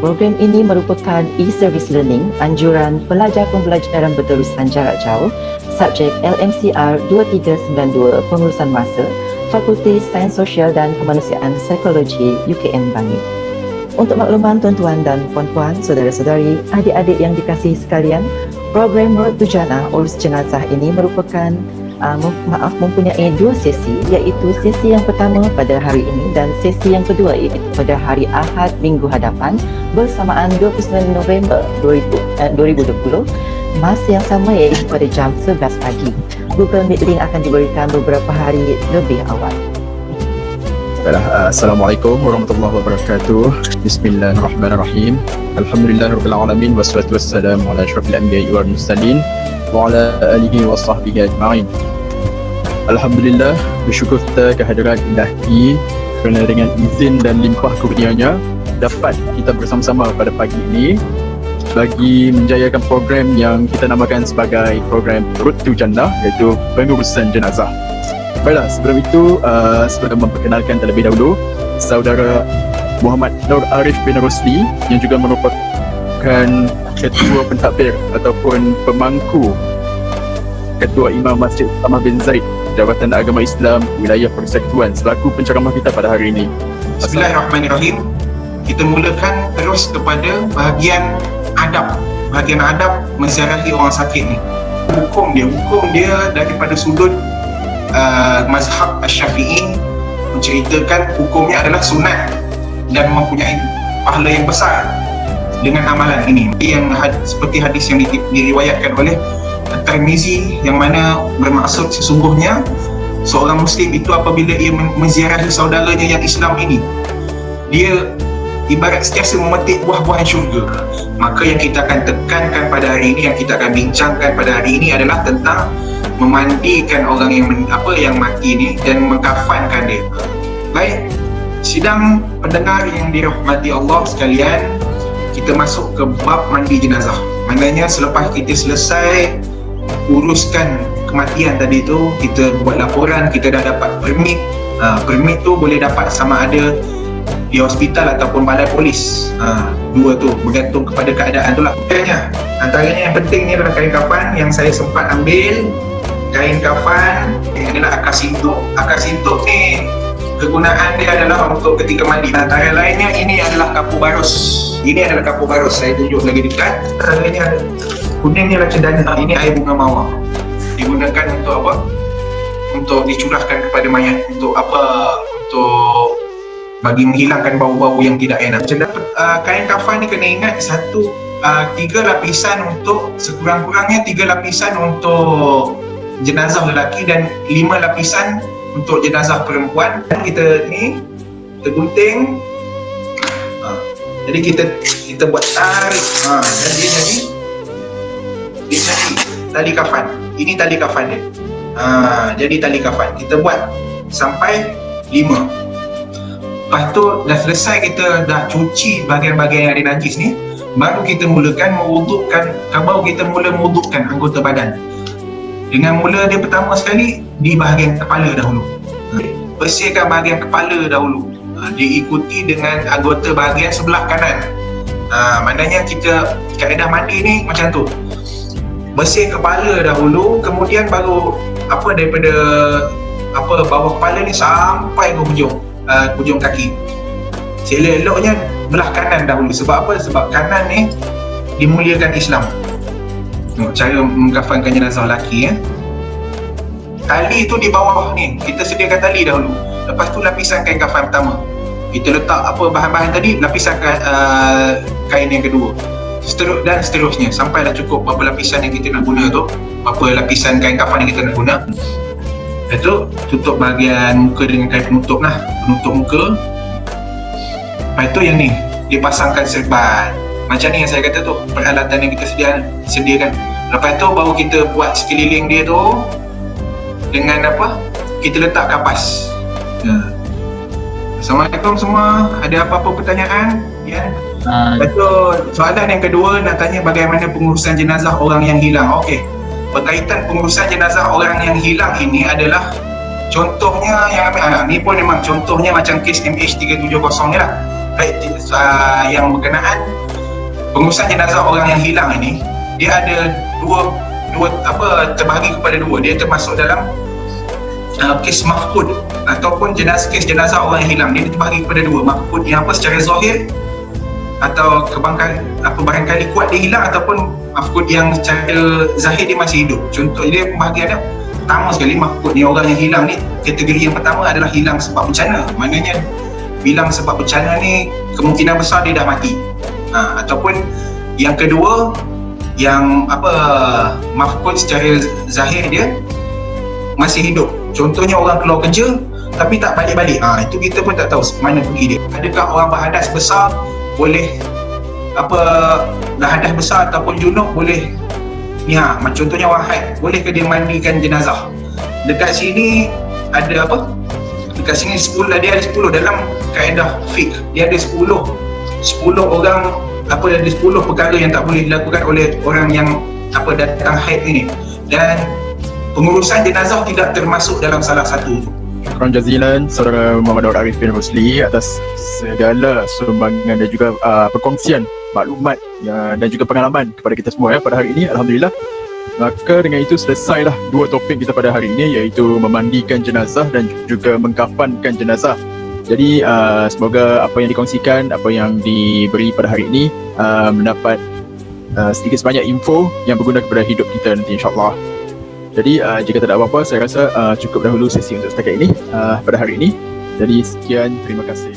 Program ini merupakan e-service learning anjuran pelajar pembelajaran berterusan jarak jauh subjek LMCR 2392 Pengurusan Masa Fakulti Sains Sosial dan Kemanusiaan Psikologi UKM Bangi. Untuk makluman tuan-tuan dan puan-puan, saudara-saudari, adik-adik yang dikasihi sekalian, program Road to Jannah Urus Jenazah ini merupakan mempunyai dua sesi, iaitu sesi yang pertama pada hari ini dan sesi yang kedua iaitu pada hari Ahad minggu hadapan bersamaan 29 November 2020, masa yang sama iaitu pada jam 11 pagi. Google Meet link akan diberikan beberapa hari lebih awal. Assalamualaikum warahmatullahi wabarakatuh. Bismillahirrahmanirrahim. Alhamdulillahirabbil alamin wassalatu wassalamu ala asyrafil anbiya'i wal mursalin wa ala alihi wa sahbihi ajma'in. Alhamdulillah, bersyukur kita kehadiran Ilahi kerana dengan izin dan limpah kurnianya dapat kita bersama-sama pada pagi ini bagi menjayakan program yang kita namakan sebagai program Road to Jannah, iaitu pengurusan jenazah. Baiklah, sebelum itu sebelum memperkenalkan terlebih dahulu saudara Muhammad Nur Arif bin Rosli yang juga merupakan ketua pentadbir ataupun pemangku Ketua Imam Masjid Usamah bin Zaid Jabatan Agama Islam Wilayah Persekutuan selaku penceramah kita pada hari ini. Bismillahirrahmanirrahim. Kita mulakan terus kepada bahagian adab. Bahagian adab menziarahi orang sakit ni. Hukum dia daripada sudut mazhab Asy-Syafi'i menceritakan hukumnya adalah sunat dan mempunyai pahala yang besar dengan amalan ini. Yang seperti hadis yang diriwayatkan oleh Tirmizi yang mana bermaksud sesungguhnya seorang Muslim itu apabila ia menziarahi saudaranya yang Islam ini, dia ibarat sentiasa memetik buah-buahan syurga. Maka yang kita akan tekankan pada hari ini, yang kita akan bincangkan pada hari ini adalah tentang memandikan orang yang mati ini dan mengkafankan dia. Baik, sidang pendengar yang dirahmati Allah sekalian, kita masuk ke bab mandi jenazah. Maknanya selepas kita selesai uruskan kematian tadi tu, kita buat laporan, kita dah dapat permit. Permit tu boleh dapat sama ada di hospital ataupun balai polis. Dua tu bergantung kepada keadaan tu lah. Antaranya yang penting ni adalah kain kafan yang saya sempat ambil. Kain kafan adalah akar sintuk. Akar sintuk ni kegunaan dia adalah untuk ketika mandi. Antara lainnya ini adalah kapur barus. Ini adalah kapur barus. Saya tunjuk lagi dekat. Antaranya ada kuning ni adalah cendana. Ini air bunga mawar. Digunakan untuk apa? Untuk dicurahkan kepada mayat. Untuk apa? Untuk bagi menghilangkan bau-bau yang tidak enak. Kain kafan ni kena ingat tiga lapisan untuk sekurang-kurangnya 3 lapisan untuk jenazah lelaki dan 5 lapisan untuk jenazah perempuan. Kita ni kita gunting. Jadi kita buat tarik. Dan dia jadi tali kafan. Ini tali kafan dia. Jadi tali kafan kita buat sampai 5. Lepas tu dah selesai, kita dah cuci bahagian-bahagian yang ada najis ni, baru kita mulakan mewudukkan anggota badan. Dengan mula dia pertama sekali di bahagian kepala dahulu. Bersihkan bahagian kepala dahulu. Diikuti dengan anggota bahagian sebelah kanan. Maknanya kita kaedah mandi ni macam tu. Bersih kepala dahulu, kemudian baru daripada bawah kepala ni sampai ke hujung kaki. Selok-eloknya belah kanan dahulu. Sebab apa? Sebab kanan ni dimuliakan Islam. Cara mengkafankan jenazah lelaki. Tali tu di bawah ni, kita sediakan tali dahulu. Lepas tu lapisan kain kafan pertama. Kita letak bahan-bahan tadi, lapisan kain yang kedua. Dan seterusnya sampailah cukup berapa lapisan yang kita nak guna tu, berapa lapisan kain kafan yang kita nak guna. Lepas tu tutup bahagian muka dengan kain penutup lah, penutup muka. Lepas tu yang ni dipasangkan serban. Macam ni yang saya kata tu, peralatan yang kita sediakan. Lepas tu baru kita buat sekeliling dia tu dengan kita letak kapas. Assalamualaikum semua, ada apa-apa pertanyaan? Ya. Betul. Soalan yang kedua nak tanya bagaimana pengurusan jenazah orang yang hilang. Okey. Berkaitan pengurusan jenazah orang yang hilang ini adalah contohnya yang ni pun memang contohnya macam kes MH370 ni lah. yang berkenaan pengurusan jenazah orang yang hilang ini, dia ada dua terbahagi kepada dua. Dia termasuk dalam kes mafqud ataupun kes jenazah orang yang hilang. Dia terbahagi kepada dua. Mafqud yang secara zahir atau barangkali kuat dia hilang, ataupun mafqud yang secara zahir dia masih hidup. Contoh dia pembahagiannya pertama sekali, mafqud ni orang yang hilang ni, kategori yang pertama adalah hilang sebab bencana. Maknanya hilang sebab bencana ni kemungkinan besar dia dah mati. Ataupun yang kedua, yang mafqud secara zahir dia masih hidup. Contohnya orang keluar kerja tapi tak balik-balik. Itu kita pun tak tahu mana pergi dia. Adakah orang berhadas besar boleh berhadas besar ataupun junub boleh contohnya orang haid, bolehkah dia mandikan jenazah? Dekat sini ada dekat sini 10, dia ada 10 dalam kaedah fiqh. Dia ada 10 orang, ada 10 perkara yang tak boleh dilakukan oleh orang yang datang haid ini, dan pengurusan jenazah tidak termasuk dalam salah satu. Syukran jazilan Saudara Muhammad Daud Arif bin Rosli atas segala sumbangan dan juga perkongsian maklumat dan juga pengalaman kepada kita semua pada hari ini. Alhamdulillah. Maka dengan itu selesailah dua topik kita pada hari ini, iaitu memandikan jenazah dan juga mengkafankan jenazah. Jadi semoga apa yang dikongsikan, apa yang diberi pada hari ini mendapat sedikit sebanyak info yang berguna kepada hidup kita nanti, insyaAllah. Jadi jika tak ada apa-apa, saya rasa cukup dahulu sesi untuk setakat ini pada hari ini. Jadi sekian, terima kasih.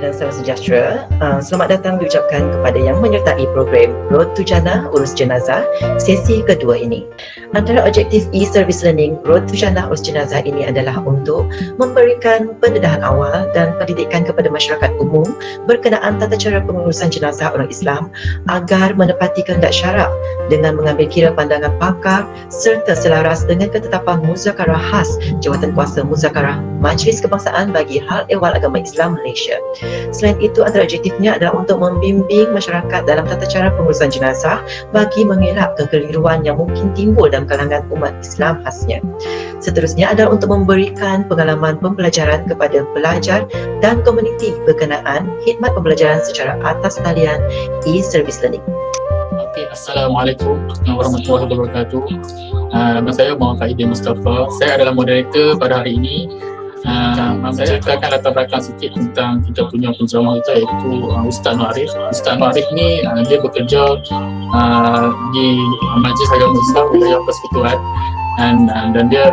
Dan salam sejahtera. Selamat datang diucapkan kepada yang menyertai program Road to Jannah Urus Jenazah sesi kedua ini. Antara objektif e-service learning Road to Jannah Urus Jenazah ini adalah untuk memberikan pendedahan awal dan pendidikan kepada masyarakat umum berkenaan tata cara pengurusan jenazah orang Islam agar menepati kehendak syarak dengan mengambil kira pandangan pakar serta selaras dengan ketetapan muzakarah khas Jawatankuasa Muzakarah Majlis Kebangsaan bagi Hal Ehwal Agama Islam Malaysia. Selain itu, antara objektifnya adalah untuk membimbing masyarakat dalam tata cara pengurusan jenazah bagi mengelak kekeliruan yang mungkin timbul dalam kalangan umat Islam khasnya. Seterusnya adalah untuk memberikan pengalaman pembelajaran kepada pelajar dan komuniti berkenaan khidmat pembelajaran secara atas talian e-service learning. Okay, Assalamualaikum warahmatullahi wabarakatuh. Nama saya Muhammad Faidin Mustafa. Saya adalah moderator pada hari ini. Saya akan latar belakang sikit tentang kita punya penceramah kita, iaitu Ustaz Nur Arif. Ustaz Nur Arif ni dia bekerja di Majlis Agama Islam Wilayah Persekutuan, dan dia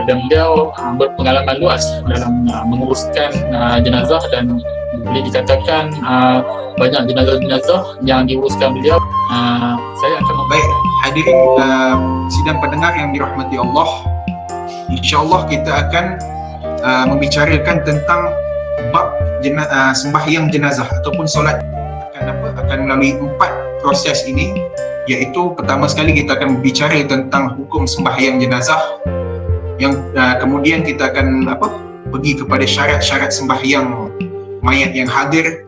berpengalaman luas dalam menguruskan jenazah, dan boleh dikatakan banyak jenazah-jenazah yang diuruskan beliau. Saya akan Baik, hadirin sidang pendengar yang dirahmati Allah, InsyaAllah kita akan membicarakan tentang bab sembahyang jenazah ataupun solat. Akan melalui 4 proses ini, iaitu pertama sekali kita akan berbicara tentang hukum sembahyang jenazah, yang kemudian kita akan pergi kepada syarat-syarat sembahyang mayat yang hadir,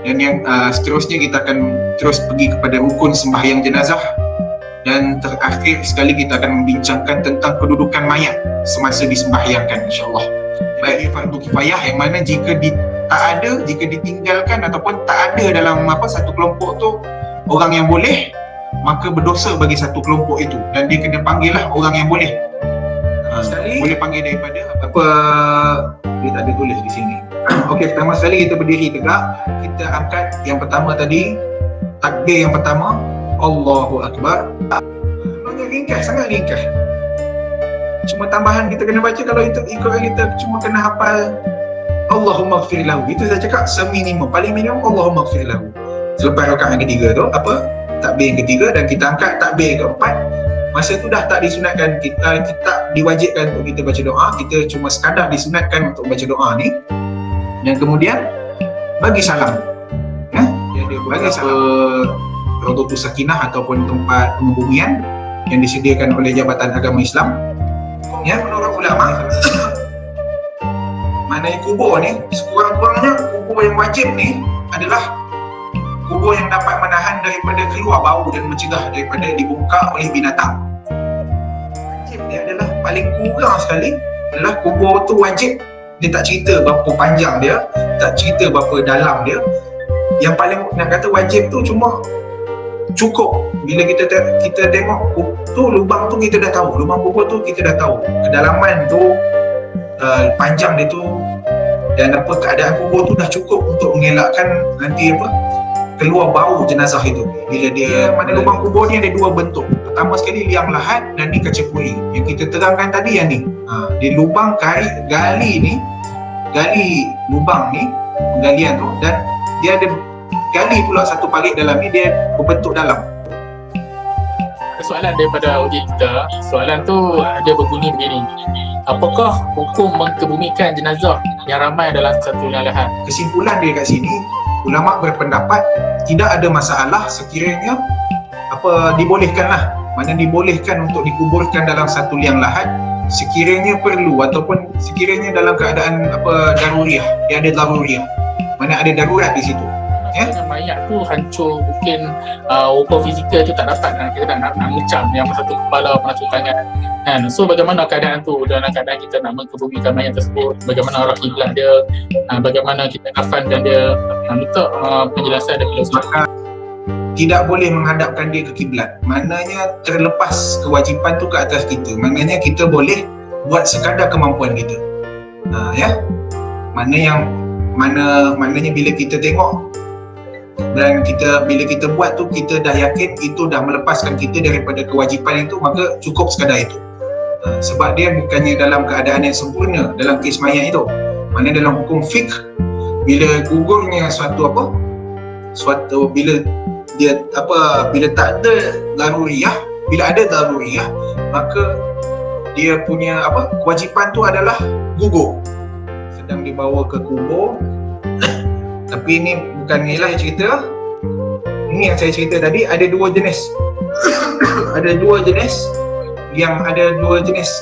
dan yang seterusnya kita akan terus pergi kepada rukun sembahyang jenazah, dan terakhir sekali kita akan membincangkan tentang kedudukan mayat semasa disembahyangkan, insyaAllah. Baik, fardu kifayah yang mana jika jika ditinggalkan ataupun tak ada dalam satu kelompok tu orang yang boleh, maka berdosa bagi satu kelompok itu, dan dia kena panggillah orang yang boleh. Sekali boleh panggil daripada dia tak ada tulis di sini. Okey, pertama sekali kita berdiri tegak, kita angkat yang pertama tadi, takbir yang pertama, Allahu Akbar. Ringkas, sangat ringkas. Cuma tambahan kita kena baca, kalau itu ikutkan kita cuma kena hafal Allahumma gfir lahu. Itu saya cakap seminimum, paling minimum Allahumma gfir lahu. Selepas rakaat yang ketiga tu, takbir yang ketiga, dan kita angkat takbir yang keempat. Masa tu dah tak disunatkan, kita diwajibkan untuk kita baca doa, kita cuma sekadar disunatkan untuk baca doa ni. Dan kemudian bagi salam. Bagi salam Raudatus Sakinah ataupun tempat pengebumian yang disediakan oleh Jabatan Agama Islam. Ya, menurut ulama, maknanya kubur ni, sekurang-kurangnya kubur yang wajib ni adalah kubur yang dapat menahan daripada keluar bau dan mencegah daripada dibongkar oleh binatang. Wajib ni adalah paling kurang sekali adalah kubur tu wajib. Dia tak cerita berapa panjang dia, tak cerita berapa dalam dia. Yang paling nak kata wajib tu cuma cukup. Bila kita tengok tu, lubang tu kita dah tahu, lubang kubur tu kita dah tahu kedalaman tu, panjang dia tu, dan apa keadaan kubur tu dah cukup untuk mengelakkan nanti apa keluar bau jenazah itu. Bila dia mana lubang kubur ni ada dua bentuk. Pertama sekali liang lahat dan ni kaca kuning. Yang kita terangkan tadi yang ni. Dia lubang gali lubang ni, penggalian tu, dan dia ada gali pula satu parit dalam ni, dia berbentuk dalam. Soalan daripada audiens kita, soalan tu dia berbunyi begini. Apakah hukum mengkebumikan jenazah yang ramai dalam satu liang lahat? Kesimpulan dia kat sini, ulama berpendapat tidak ada masalah sekiranya dibolehkanlah. Mana dibolehkan untuk dikuburkan dalam satu liang lahat sekiranya perlu ataupun sekiranya dalam keadaan daruriah. Dia ada daruriah. Mana ada darurat di situ. Yang mayat tu hancur, mungkin rupa fizikal tu tak dapat, kita nak ngecam yang satu kepala, satu tangan kan. So bagaimana keadaan tu dalam keadaan kita nak mengkebumikan mayat tersebut, bagaimana arah kiblat dia, bagaimana kita kafankan dia, minta penjelasan daripada Ustaz. Maka tidak boleh menghadapkan dia ke kiblat, maknanya terlepas kewajipan tu ke atas kita. Maknanya kita boleh buat sekadar kemampuan kita. Maknanya bila kita tengok dan bila kita buat tu, kita dah yakin itu dah melepaskan kita daripada kewajipan itu, maka cukup sekadar itu. Sebab dia bukannya dalam keadaan yang sempurna dalam kes mayat itu. Mana dalam hukum fiqh, bila gugurnya bila tak ada daruriyah, bila ada daruriyah, maka dia punya kewajipan tu adalah gugur. Sedang dibawa ke kubur. Tapi ini bukan inilah cerita. Ini yang saya cerita tadi, ada dua jenis. Ada dua jenis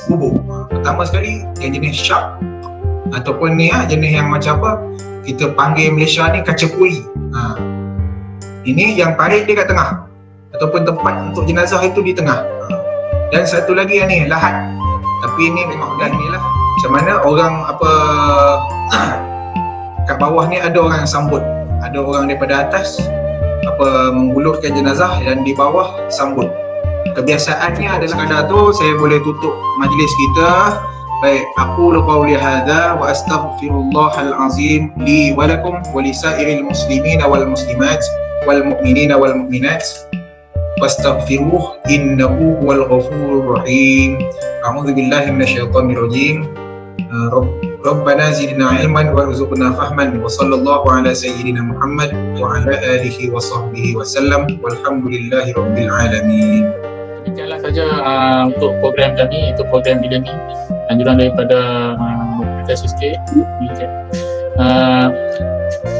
kubur. Pertama sekali yang jenis syak, ataupun ni jenis yang macam kita panggil Malaysia ni kaca kuli. Ini yang parit dia kat tengah, ataupun tempat untuk jenazah itu di tengah. Dan satu lagi yang ni lahat. Tapi ini tengok dah inilah macam mana orang kat bawah ni ada orang yang sambut, ada orang daripada atas menggulurkan jenazah, dan di bawah sambut. Kebiasaannya adalah sekadar tu saya boleh tutup majlis kita. Baik, aku qauli hadza wa astaghfirullahal azim li wa lakum wa lisairil muslimin wal muslimat wal mu'minin wal mu'minat fastaghfiruh innahu huwal ghafurur rahim. A'udzu billahi minasyaitonir rajim. Rabbana zidna ilman warzuqna fahman wa sallallahu ala sayyidina Muhammad wa ala alihi wa sahbihi wa sallam walhamdulillahi rabbil alamin. Demikianlah saja untuk program kami, itu program bila ni anjuran daripada SSK.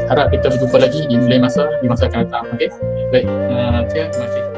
Harap kita berjumpa lagi di lain masa, di masa akan datang. Okey. Baik. Terima kasih.